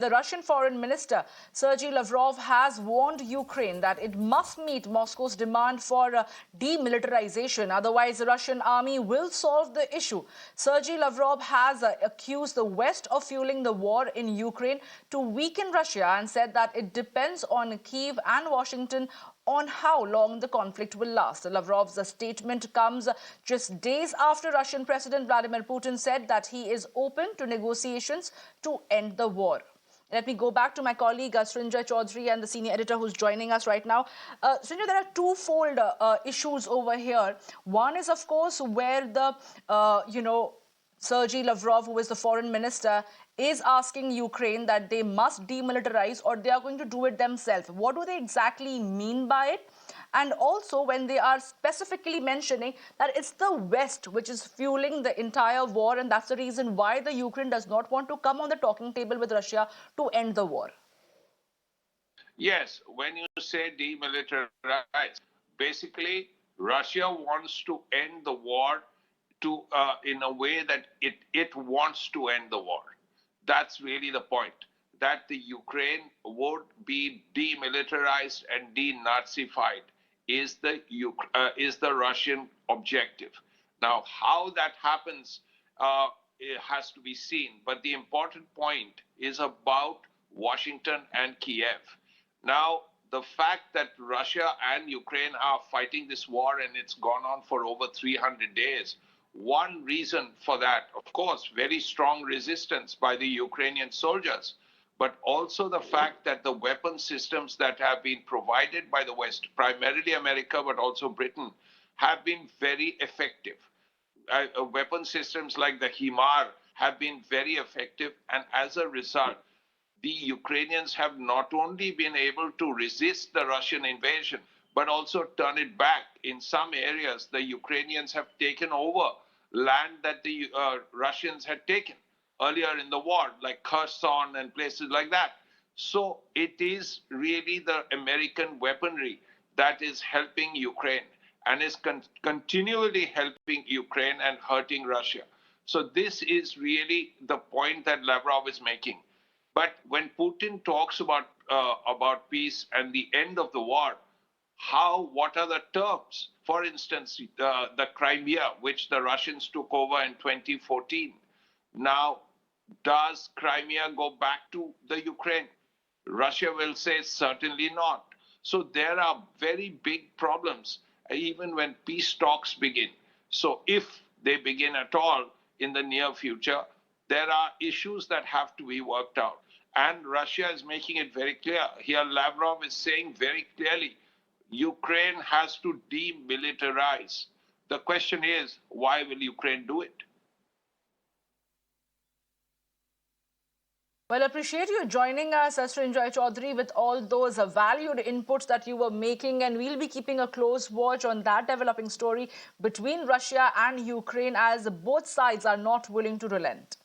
The Russian Foreign Minister Sergey Lavrov has warned Ukraine that it must meet Moscow's demand for demilitarization. Otherwise, the Russian army will solve the issue. Sergey Lavrov has accused the West of fueling the war in Ukraine to weaken Russia and said that it depends on Kiev and Washington on how long the conflict will last. Lavrov's statement comes just days after Russian President Vladimir Putin said that he is open to negotiations to end the war. Let me go back to my colleague Srinjoy Chaudhary and the senior editor who's joining us right now. Srinjoy, there are twofold issues over here. One is, of course, where the, Sergey Lavrov, who is the foreign minister, is asking Ukraine that they must demilitarize or they are going to do it themselves. What do they exactly mean by it? And also when they are specifically mentioning that it's the West which is fueling the entire war, and that's the reason why the Ukraine does not want to come on the talking table with Russia to end the war. Yes, when you say demilitarize, basically Russia wants to end the war in a way that it wants to end the war. That's really the point, that the Ukraine would be demilitarized and denazified is the Russian objective. Now, how that happens it has to be seen, but the important point is about Washington and Kiev. Now, the fact that Russia and Ukraine are fighting this war and it's gone on for over 300 days, one reason for that, of course, very strong resistance by the Ukrainian soldiers, but also the fact that the weapon systems that have been provided by the West, primarily America, but also Britain, have been very effective. Weapon systems like the HIMAR have been very effective, and as a result, the Ukrainians have not only been able to resist the Russian invasion, but also turn it back. In some areas, the Ukrainians have taken over land that the Russians had taken earlier in the war, like Kherson and places like that. So it is really the American weaponry that is helping Ukraine and is continually helping Ukraine and hurting Russia. So this is really the point that Lavrov is making. But when Putin talks about peace and the end of the war, what are the terms? For instance, the Crimea, which the Russians took over in 2014. Now, does Crimea go back to the Ukraine? Russia will say certainly not. So there are very big problems even when peace talks begin. So if they begin at all in the near future, there are issues that have to be worked out. And Russia is making it very clear. Here, Lavrov is saying very clearly, Ukraine has to demilitarize. The question is, why will Ukraine do it? Well, I appreciate you joining us, Srinjoy Chaudhary, with all those valued inputs that you were making, and we'll be keeping a close watch on that developing story between Russia and Ukraine as both sides are not willing to relent.